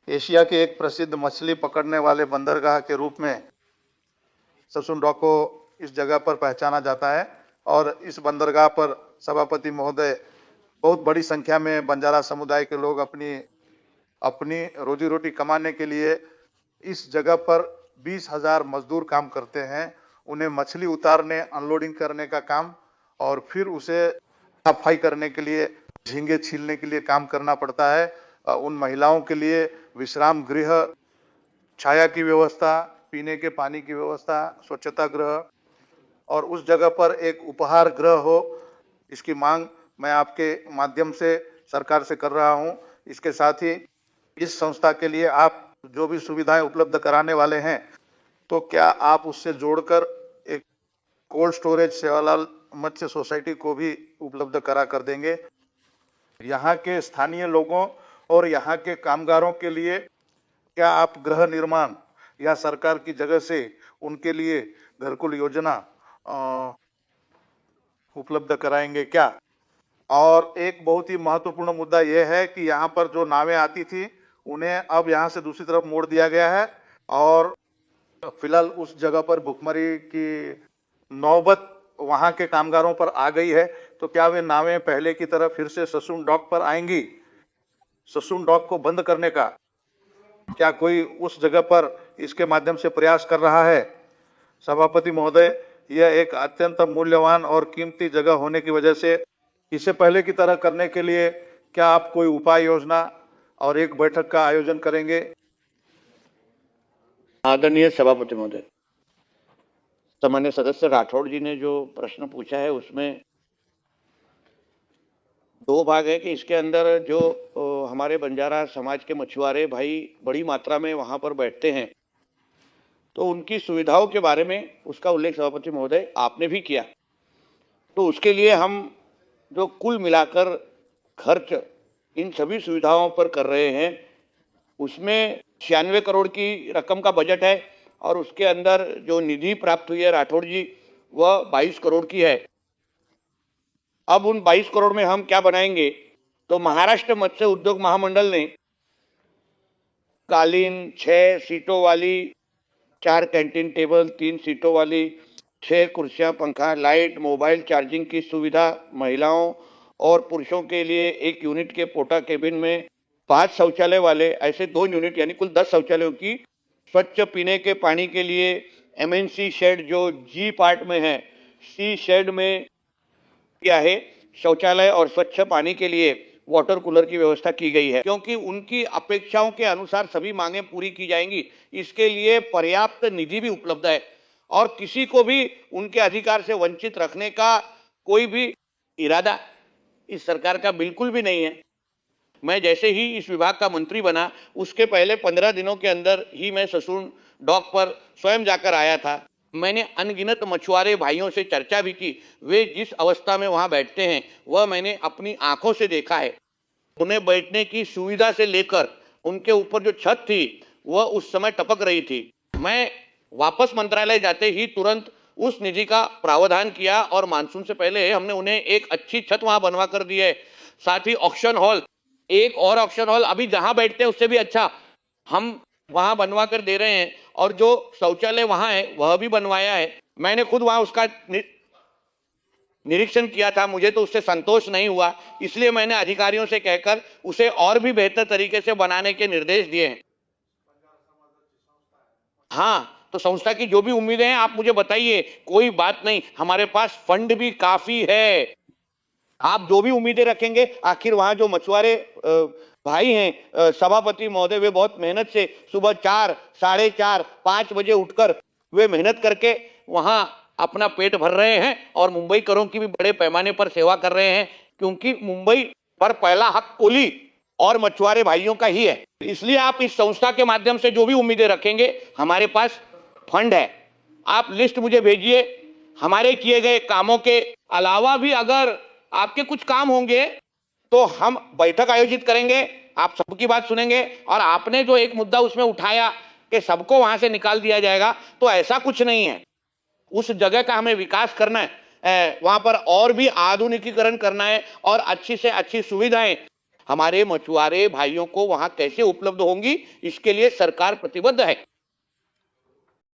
Asia के एक प्रसिद्ध मछली पकड़ने वाले बंदरगाह के रूप में ससुन डॉक को इस जगह पर पहचाना जाता है और इस बंदरगाह पर सभापति महोदय बहुत बड़ी संख्या में बंजारा समुदाय के लोग अपनी अपनी रोजी रोटी कमाने के लिए इस जगह पर 20,000 मजदूर काम करते हैं। उन्हें मछली उतारने, अनलोडिंग करने का काम और फिर उसे सफाई करने के लिए, झींगे छीलने के लिए काम करना पड़ता है। उन महिलाओं के लिए विश्राम गृह, छाया की व्यवस्था, पीने के पानी की व्यवस्था, स्वच्छता गृह और उस जगह पर एक उपहार गृह हो, इसकी मांग मैं आपके माध्यम से सरकार से कर रहा हूं। इसके साथ ही इस संस्था के लिए आप जो भी सुविधाएं उपलब्ध कराने वाले हैं, तो क्या आप उससे जोड़कर एक कोल्ड स्टोरेज सेवालाल मत्स्य सोसाइटी को भी उपलब्ध करा कर देंगे। यहाँ के स्थानीय लोगों और यहाँ के कामगारों के लिए क्या आप गृह निर्माण या सरकार की जगह से उनके लिए घरकुल योजना उपलब्ध कराएंगे क्या? और एक बहुत ही महत्वपूर्ण मुद्दा यह है कि यहाँ पर जो नावें आती थी, उन्हें अब यहाँ से दूसरी तरफ मोड़ दिया गया है और फिलहाल उस जगह पर भुखमरी की नौबत वहां के कामगारों पर आ गई है। तो क्या वे नावें पहले की तरह फिर से ससुन डॉक पर आएंगी? ससुन डॉक को बंद करने का क्या कोई उस जगह पर इसके माध्यम से प्रयास कर रहा है? सभापति महोदय, यह एक अत्यंत मूल्यवान और कीमती जगह होने की वजह से इसे पहले की तरह करने के लिए क्या आप कोई उपाय योजना और एक बैठक का आयोजन करेंगे? आदरणीय सभापति महोदय, सामान्य सदस्य राठौड़ जी ने जो प्रश्न पूछा है उसमें दो भाग है कि इसके अंदर जो हमारे बंजारा समाज के मछुआरे भाई बड़ी मात्रा में वहां पर बैठते हैं, तो उनकी सुविधाओं के बारे में उसका उल्लेख सभापति महोदय आपने भी किया। तो उसके लिए हम जो कुल मिलाकर खर्च इन सभी सुविधाओं पर कर रहे हैं, उसमें 96 करोड़ की रकम का बजट है और उसके अंदर जो निधि प्राप्त हुई है राठौड़ जी, वह 22 करोड़ की है। अब उन 22 करोड़ में हम क्या बनाएंगे? तो महाराष्ट्र मत्स्य उद्योग महामंडल ने कालीन, 6 सीटों वाली 4 कैंटीन टेबल, 3 सीटों वाली 6 कुर्सियां, पंखा, लाइट, मोबाइल चार्जिंग की सुविधा, महिलाओं और पुरुषों के लिए 1 यूनिट के पोटा केबिन में 5 शौचालय वाले ऐसे 2 यूनिट यानी कुल 10 शौचालयों की स्वच्छ पीने के पानी के लिए एमएनसी शेड जो जी पार्ट में है, सी शेड में किया है। शौचालय और स्वच्छ पानी के लिए वाटर कूलर की व्यवस्था की गई है, क्योंकि उनकी अपेक्षाओं के अनुसार सभी मांगें पूरी की जाएंगी। इसके लिए पर्याप्त निधि भी उपलब्ध है और किसी को भी उनके अधिकार से वंचित रखने का कोई भी इरादा इस सरकार का बिल्कुल भी नहीं है। मैं जैसे ही इस विभाग का मंत्री बना, उसके पहले 15 दिनों के अंदर ही मैं ससुन डॉक पर स्वयं जाकर आया था। मैंने अनगिनत मछुआरे भाइयों से चर्चा भी की। वे जिस अवस्था में वहां बैठते हैं वह मैंने अपनी आंखों से देखा है। उन्हें बैठने की सुविधा से लेकर उनके ऊपर जो छत थी वह उस समय टपक रही थी। मैं वापस मंत्रालय जाते ही तुरंत उस निधि का प्रावधान किया और मानसून से पहले हमने उन्हें एक अच्छी छत वहां बनवा कर दी है। साथ ही ऑक्शन हॉल, एक और ऑक्शन हॉल अभी जहां बैठते हैं उससे भी अच्छा हम वहां बनवा कर दे रहे हैं और जो शौचालय वहां है वह भी बनवाया है। मैंने खुद वहां उसका निरीक्षण किया था, मुझे तो उससे संतोष नहीं हुआ, इसलिए मैंने अधिकारियों से कहकर उसे और भी बेहतर तरीके से बनाने के निर्देश दिए हैं। हाँ, तो संस्था की जो भी उम्मीदें हैं आप मुझे बताइए, कोई बात नहीं, हमारे पास फंड भी काफी है। आप जो भी उम्मीदें रखेंगे, आखिर वहां जो मछुआरे भाई हैं सभापति महोदय, वे बहुत मेहनत से सुबह 4, साढ़े 4, 5 बजे उठकर वे मेहनत करके वहां अपना पेट भर रहे हैं और मुंबई करों की भी बड़े पैमाने पर सेवा कर रहे हैं, क्योंकि मुंबई पर पहला हक कोली और मछुआरे भाइयों का ही है। इसलिए आप इस संस्था के माध्यम से जो भी उम्मीदें रखेंगे, हमारे पास फंड है। आप लिस्ट मुझे भेजिए। हमारे किए गए कामों के अलावा भी अगर आपके कुछ काम होंगे तो हम बैठक आयोजित करेंगे, आप सबकी बात सुनेंगे। और आपने जो एक मुद्दा उसमें उठाया कि सबको वहां से निकाल दिया जाएगा, तो ऐसा कुछ नहीं है। उस जगह का हमें विकास करना है, वहां पर और भी आधुनिकीकरण करना है और अच्छी से अच्छी सुविधाएं हमारे मछुआरे भाइयों को वहां कैसे उपलब्ध होंगी, इसके लिए सरकार प्रतिबद्ध है।